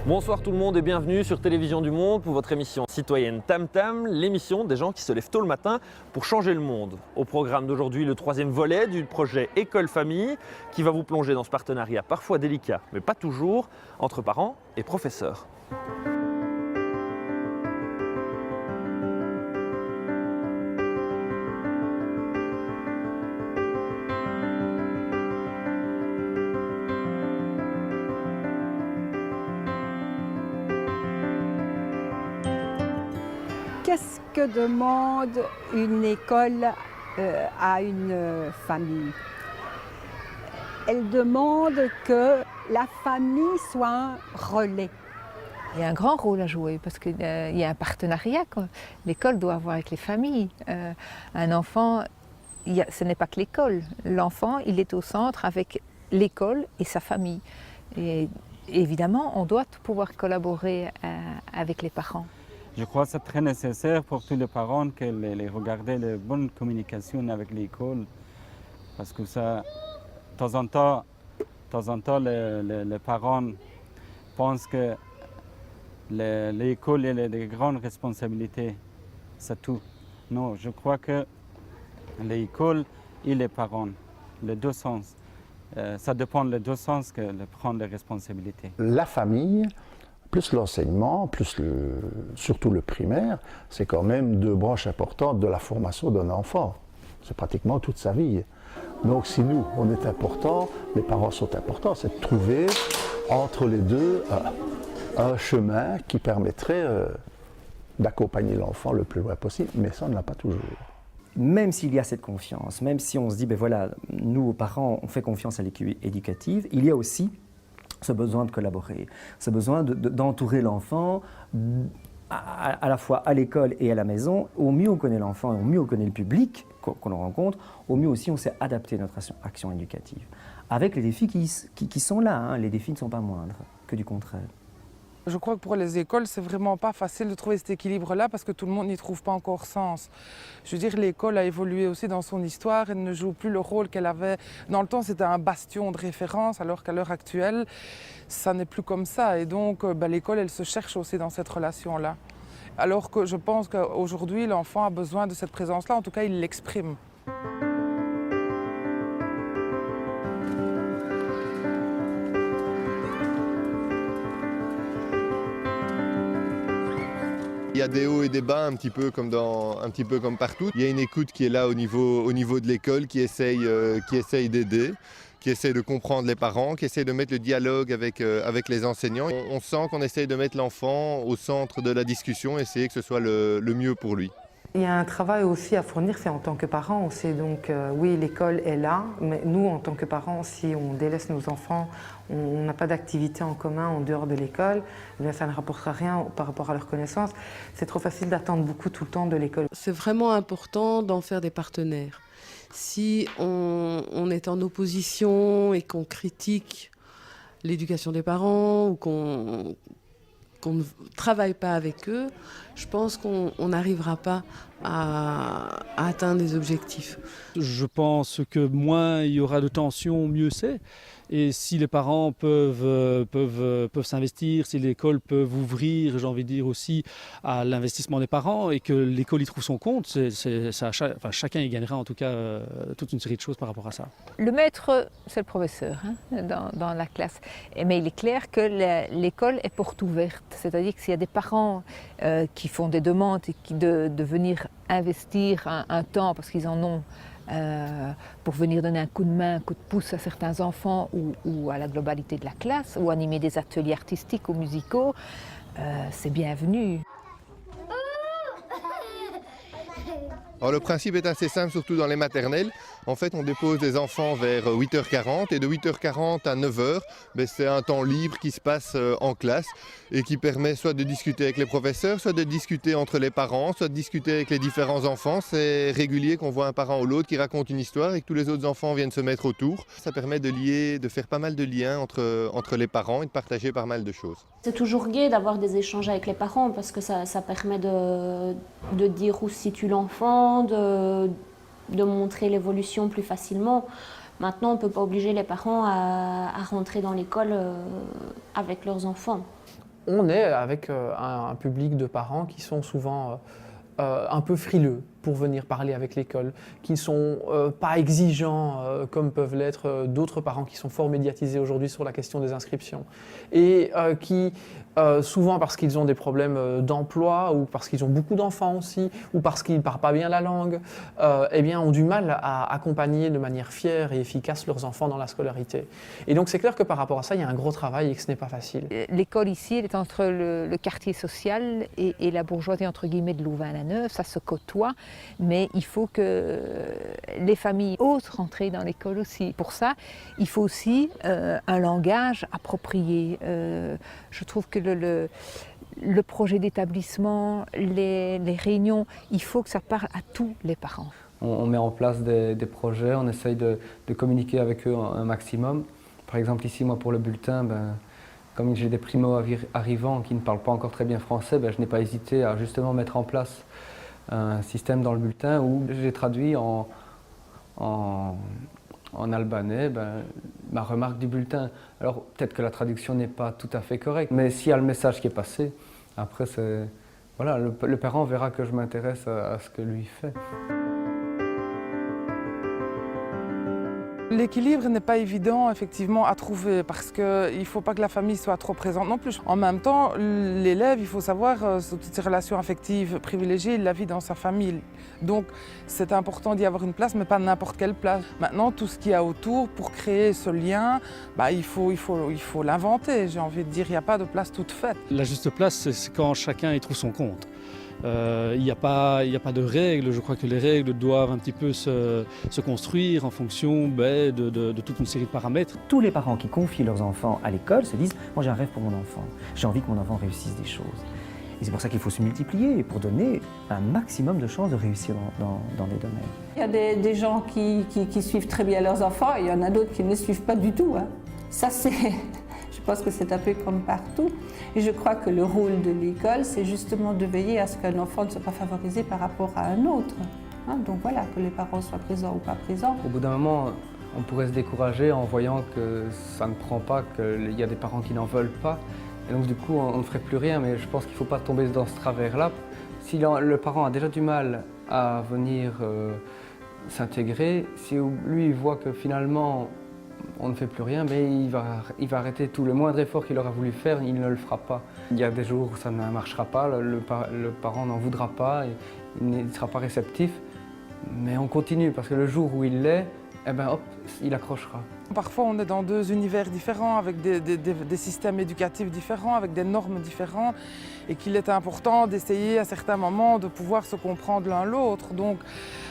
Bonsoir tout le monde et bienvenue sur Télévision du Monde pour votre émission citoyenne Tam Tam, l'émission des gens qui se lèvent tôt le matin pour changer le monde. Au programme d'aujourd'hui, le troisième volet du projet École-Famille qui va vous plonger dans ce partenariat parfois délicat, mais pas toujours, entre parents et professeurs. Qu'est-ce que demande une école à une famille? Elle demande que la famille soit un relais. Il y a un grand rôle à jouer parce qu'il y a un partenariat que l'école doit avoir avec les familles. Un enfant, ce n'est pas que l'école. L'enfant, il est au centre avec l'école et sa famille. Et évidemment, on doit pouvoir collaborer avec les parents. Je crois que c'est très nécessaire pour tous les parents de regarder la bonne communication avec l'école. Parce que ça, de temps en temps, les parents pensent que l'école a des grandes responsabilités. C'est tout. Non, je crois que l'école et les parents, les deux sens, ça dépend des deux sens que de prendre des responsabilités. La famille, plus l'enseignement, surtout le primaire, c'est quand même deux branches importantes de la formation d'un enfant. C'est pratiquement toute sa vie. Donc si nous, on est importants, les parents sont importants, c'est de trouver entre les deux un chemin qui permettrait d'accompagner l'enfant le plus loin possible, mais ça, on ne l'a pas toujours. Même s'il y a cette confiance, même si on se dit, ben voilà, nous, aux parents, on fait confiance à l'équipe éducative, il y a aussi ce besoin de collaborer, ce besoin d'entourer l'enfant à la fois à l'école et à la maison. Au mieux on connaît l'enfant et au mieux on connaît le public qu'on le rencontre, au mieux aussi on sait adapter notre action éducative. Avec les défis qui sont là, hein. Les défis ne sont pas moindres que du contraire. Je crois que pour les écoles, c'est vraiment pas facile de trouver cet équilibre-là parce que tout le monde n'y trouve pas encore sens. Je veux dire, l'école a évolué aussi dans son histoire et ne joue plus le rôle qu'elle avait. Dans le temps, c'était un bastion de référence, alors qu'à l'heure actuelle, ça n'est plus comme ça. Et donc, l'école, elle se cherche aussi dans cette relation-là. Alors que je pense qu'aujourd'hui, l'enfant a besoin de cette présence-là, en tout cas, il l'exprime. Il y a des hauts et des bas un petit peu comme partout. Il y a une écoute qui est là au niveau de l'école, qui essaye d'aider, qui essaye de comprendre les parents, qui essaye de mettre le dialogue avec les enseignants. On sent qu'on essaye de mettre l'enfant au centre de la discussion, essayer que ce soit le mieux pour lui. Il y a un travail aussi à fournir, c'est en tant que parents. On sait donc, oui, l'école est là, mais nous, en tant que parents, si on délaisse nos enfants, on n'a pas d'activité en commun en dehors de l'école, eh ça ne rapportera rien par rapport à leur connaissance. C'est trop facile d'attendre beaucoup tout le temps de l'école. C'est vraiment important d'en faire des partenaires. Si on est en opposition et qu'on critique l'éducation des parents ou qu'on ne travaille pas avec eux, je pense qu'on n'arrivera pas à atteindre les objectifs. Je pense que moins il y aura de tensions, mieux c'est. Et si les parents peuvent s'investir, si l'école peut ouvrir, j'ai envie de dire aussi, à l'investissement des parents et que l'école y trouve son compte, chacun y gagnera en tout cas toute une série de choses par rapport à ça. Le maître, c'est le professeur dans la classe. Mais il est clair que l'école est porte ouverte. C'est-à-dire que s'il y a des parents qui font des demandes et de venir investir un temps parce qu'ils en ont pour venir donner un coup de main, un coup de pouce à certains enfants ou à la globalité de la classe, ou animer des ateliers artistiques ou musicaux, c'est bienvenu. Alors le principe est assez simple, surtout dans les maternelles. En fait, on dépose des enfants vers 8h40 et de 8h40 à 9h, c'est un temps libre qui se passe en classe et qui permet soit de discuter avec les professeurs, soit de discuter entre les parents, soit de discuter avec les différents enfants. C'est régulier qu'on voit un parent ou l'autre qui raconte une histoire et que tous les autres enfants viennent se mettre autour. Ça permet de faire pas mal de liens entre les parents et de partager pas mal de choses. C'est toujours gai d'avoir des échanges avec les parents parce que ça permet de dire où se situe l'enfant, de montrer l'évolution plus facilement. Maintenant, on ne peut pas obliger les parents à rentrer dans l'école avec leurs enfants. on est avec un public de parents qui sont souvent un peu frileux pour venir parler avec l'école, qui ne sont pas exigeants comme peuvent l'être d'autres parents qui sont fort médiatisés aujourd'hui sur la question des inscriptions et qui, souvent parce qu'ils ont des problèmes d'emploi ou parce qu'ils ont beaucoup d'enfants aussi ou parce qu'ils ne parlent pas bien la langue, eh bien, ont du mal à accompagner de manière fière et efficace leurs enfants dans la scolarité. Et donc c'est clair que par rapport à ça, il y a un gros travail et que ce n'est pas facile. L'école ici, elle est entre le quartier social et la bourgeoisie entre guillemets de Louvain-la-Neuve, ça se côtoie. Mais il faut que les familles osent rentrer dans l'école aussi. Pour ça, il faut aussi un langage approprié. Je trouve que le projet d'établissement, les réunions, il faut que ça parle à tous les parents. On met en place des projets, on essaye de communiquer avec eux un maximum. Par exemple, ici, moi, pour le bulletin, comme j'ai des primo-arrivants qui ne parlent pas encore très bien français, je n'ai pas hésité à justement mettre en place un système dans le bulletin où j'ai traduit en albanais ma remarque du bulletin. Alors peut-être que la traduction n'est pas tout à fait correcte, mais s'il y a le message qui est passé, après voilà, le parent verra que je m'intéresse à ce que lui fait. L'équilibre n'est pas évident effectivement à trouver parce qu'il ne faut pas que la famille soit trop présente non plus. En même temps, l'élève, il faut savoir, sur toutes ses relations affectives privilégiées, il la vit dans sa famille. Donc c'est important d'y avoir une place, mais pas n'importe quelle place. Maintenant, tout ce qu'il y a autour pour créer ce lien, il faut l'inventer. J'ai envie de dire, il n'y a pas de place toute faite. La juste place, c'est quand chacun y trouve son compte. Il n'y a pas de règles, je crois que les règles doivent un petit peu se construire en fonction de toute une série de paramètres. Tous les parents qui confient leurs enfants à l'école se disent « moi j'ai un rêve pour mon enfant, j'ai envie que mon enfant réussisse des choses ». Et c'est pour ça qu'il faut se multiplier pour donner un maximum de chances de réussir dans les domaines. Il y a des gens qui suivent très bien leurs enfants et il y en a d'autres qui ne les suivent pas du tout. Ça c'est... Je pense que c'est un peu comme partout. Et je crois que le rôle de l'école, c'est justement de veiller à ce qu'un enfant ne soit pas favorisé par rapport à un autre. Donc voilà, que les parents soient présents ou pas présents. Au bout d'un moment, on pourrait se décourager en voyant que ça ne prend pas, qu'il y a des parents qui n'en veulent pas. Et donc du coup, on ne ferait plus rien, mais je pense qu'il ne faut pas tomber dans ce travers-là. Si le parent a déjà du mal à venir s'intégrer, si lui il voit que finalement, on ne fait plus rien, mais il va arrêter tout. Le moindre effort qu'il aura voulu faire, il ne le fera pas. Il y a des jours où ça ne marchera pas, le parent n'en voudra pas, il ne sera pas réceptif, mais on continue parce que le jour où il l'est, hop, il accrochera. Parfois, on est dans deux univers différents, avec des systèmes éducatifs différents, avec des normes différentes, et qu'il est important d'essayer à certains moments de pouvoir se comprendre l'un l'autre. Donc,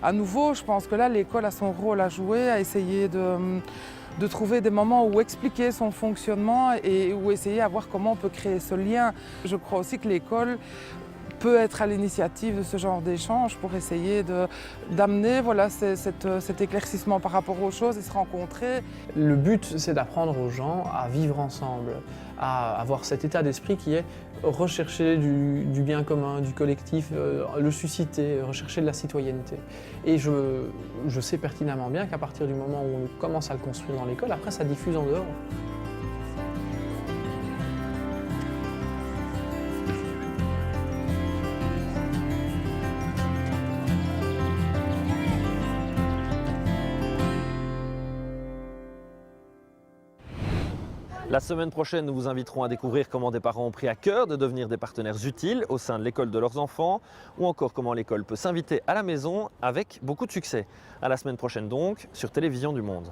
à nouveau, je pense que là, l'école a son rôle à jouer, à essayer de trouver des moments où expliquer son fonctionnement et où essayer à voir comment on peut créer ce lien. Je crois aussi que l'école peut être à l'initiative de ce genre d'échange pour essayer d'amener cet éclaircissement par rapport aux choses et se rencontrer. Le but, c'est d'apprendre aux gens à vivre ensemble, à avoir cet état d'esprit qui est rechercher du bien commun, du collectif, le susciter, rechercher de la citoyenneté. Et je sais pertinemment bien qu'à partir du moment où on commence à le construire dans l'école, après ça diffuse en dehors. La semaine prochaine, nous vous inviterons à découvrir comment des parents ont pris à cœur de devenir des partenaires utiles au sein de l'école de leurs enfants, ou encore comment l'école peut s'inviter à la maison avec beaucoup de succès. À la semaine prochaine donc, sur Télévision du Monde.